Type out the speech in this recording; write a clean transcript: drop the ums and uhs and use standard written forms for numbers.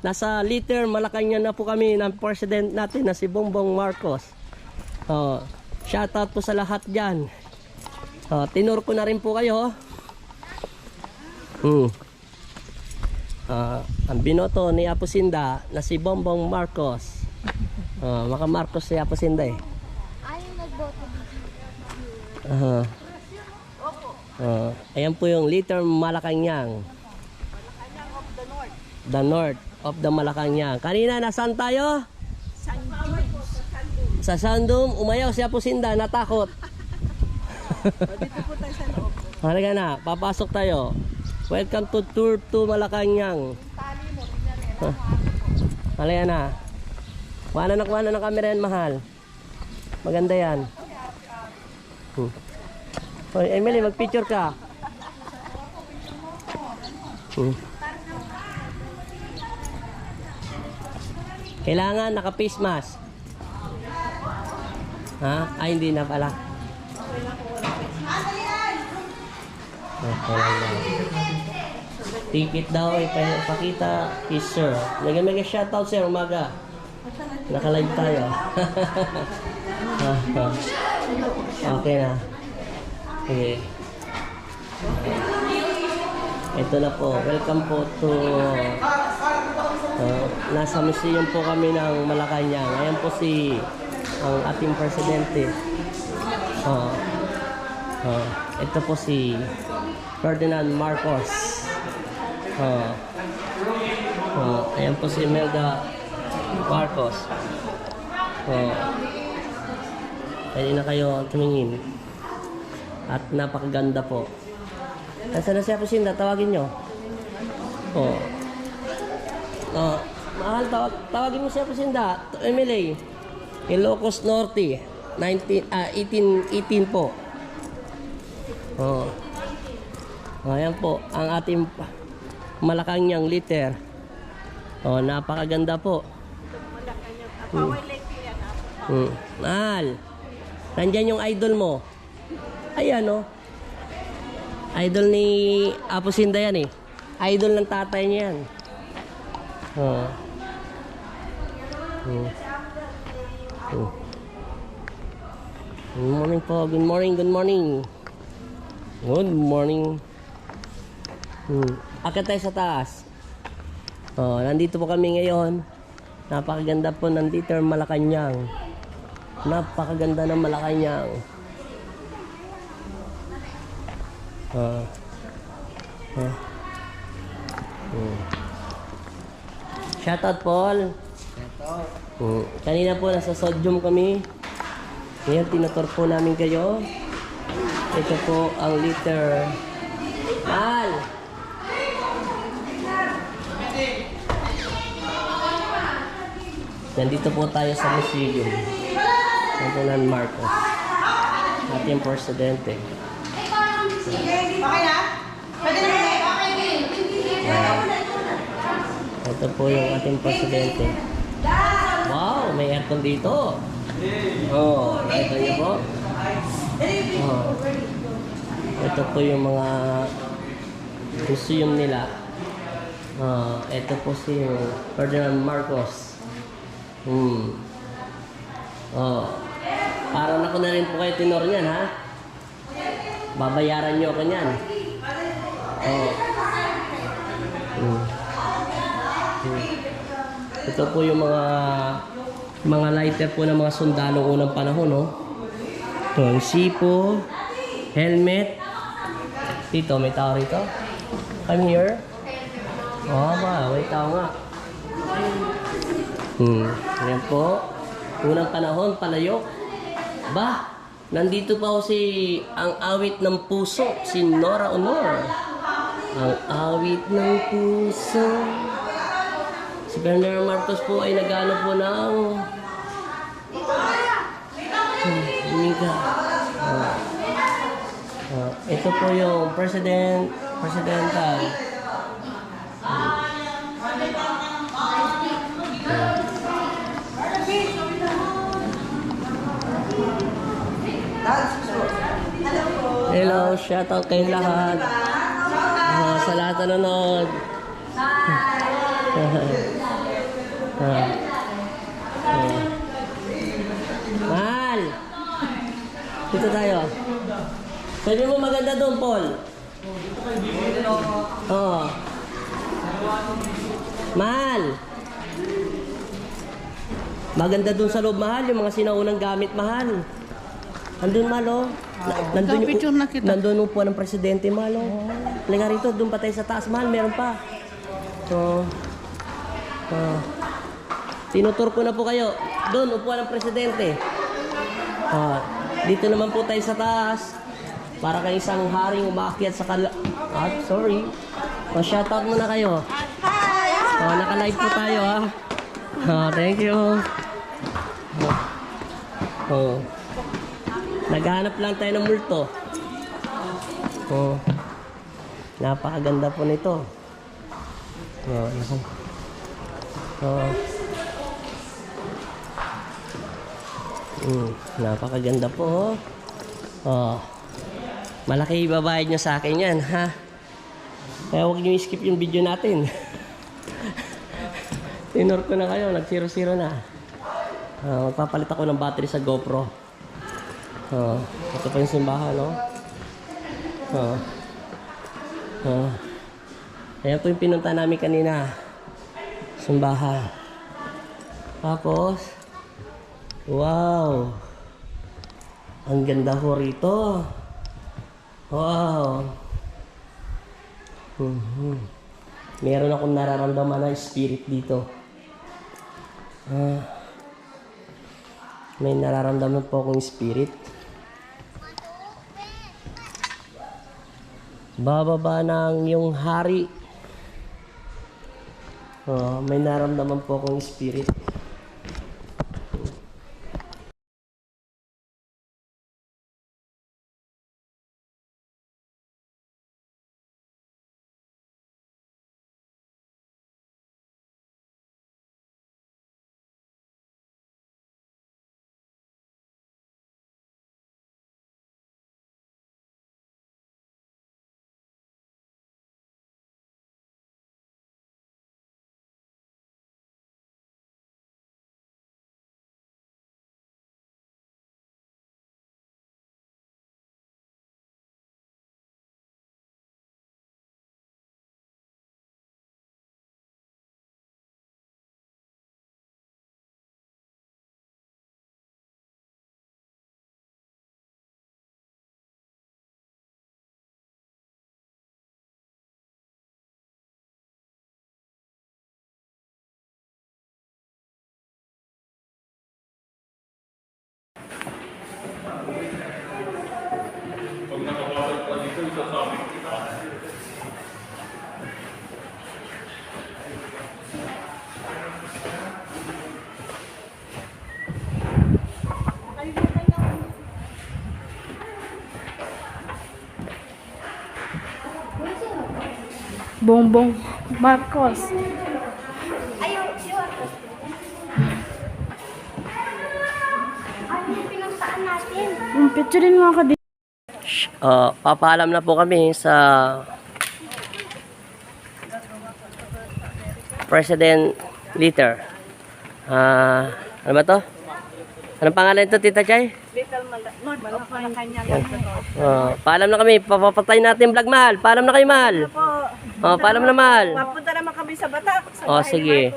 Nasa Liter, Malacanang na po kami ng president natin na si Bongbong Marcos. Shoutout po sa lahat dyan. Tinur ko na rin po kayo. Ang binoto ni Aposinda na si Bongbong Marcos. Maka Marcos si Aposinda eh. Ayaw nagboto Ayan po yung Liter, Malacanang. The North of the Malacanang. Kanina nasaan tayo? Sa Sandum. Umayaw si Aposinda, natakot. Dito po tayo sa loob. Halika na, papasok tayo. Welcome to Tour to Malacanang. Halika na. Kuha na ng camera yan, mahal. Maganda yan. Hoy, Emily, mag-picture ka. Kailangan naka-face mask. Ay, hindi na pala. Ticket daw, ipakita is sir. Mega shoutout sir, umaga. Naka-live tayo. Okay na. Okay. Ito na po. Welcome po to nasa museum po kami ng Malacanang. Ayan po si ang ating presidente. Ito po si Ferdinand Marcos. Ayan po si Imelda Marcos. Pwede na kayo tumingin. At napakaganda po. Nasaan na siya po Sinda? Tawagin nyo. Mahal, tawagin mo siya po Sinda. Emily. Ilocos Norte. 1818 po. Ayan po. Ang ating Malacanang Liter. Napakaganda po. Mahal. Nandyan yung idol mo. Ayan idol ni Aposinda yan eh. Idol ng tatay niya yan. Good morning po. Good morning. Good morning. Good morning. Akit tayo sa taas. Nandito po kami ngayon. Napakaganda po ng Liter, Malacanang. Napakaganda ng Malacanang. Shoutout Paul. Kanina po nasa Sodium kami. Ngayon tinutur po namin kayo. Ito po ang Liter. Mal! Nandito po tayo sa museum. Ferdinand Marcos. Ating presidente. Okay na? Pwede na Ito po yung ating presidente. Wow, may aircon dito. Nakita niyo po? Ito po yung mga museum nila. Ito po si Ferdinand Marcos. Parang ako na rin po kayo tinor niyan, ha? Babayaran nyo ako niyan. Ito po yung mga lighter po ng mga sundalo unang panahon, Ito, ang sipo, helmet. Dito, may tao rito. Come here. May tao nga. Ayan po. Unang panahon, palayok. Nandito pa ang awit ng puso, si Nora Honor. Ang awit ng puso. Si Ferdinand Marcos po ay nagano po ng ito po yung presidential. Hello, shoutout kayong lahat. Sa lahat na nanonood. Ah. Ah. Mahal! Dito tayo. Sabi mo maganda doon, Paul. Oo. Mahal! Maganda doon sa loob, mahal. Yung mga sinaunang gamit, mahal. Nandun, mahal, oh. Nandun Picture na kita. Nandun upuan ng presidente, mahal, oh. Halika rito, doon pa tayo sa taas, mahal. Meron pa. Oo. Oh. Tinutur ko na po kayo. Doon, upuan ng presidente. Oh. Dito naman po tayo sa taas. Para kay isang haring umakyat sa sorry. Oh, shoutout muna kayo. Oh, naka-live po tayo, ha. Oh, thank you. Oh. Naghahanap lang tayo ng multo. Oh. Napakaganda po nito. Oh, naku. Oh. Napakaganda po. Oh. Malaki ibabayad nyo sa akin yan, ha? Kaya huwag nyo i-skip yung video natin. Tinor ko na kayo, nag-0-0 na. Magpapalit ako ng battery sa GoPro. Ito pa yung simbahan, no? Ayan po yung pinunta namin kanina. Simbahan. Tapos, wow! Ang ganda ko rito. Wow! Meron akong nararamdaman na spirit dito. May nararamdaman po akong spirit. Bababa ng yung hari. May nararamdaman po akong spirit. Bongbong Marcos. Ayaw, yun. Ano yung pinuntaan natin? Yung picturein mo ako dito. Papaalam na po kami sa President Litter. Ano ba to? Anong pangalan ito, Tita Chay? Paalam na kami. Papapatay natin vlog, mahal. Paalam na kayo, mahal. Paalam na, mahal. Mapunta naman kami sa Batak. Sige.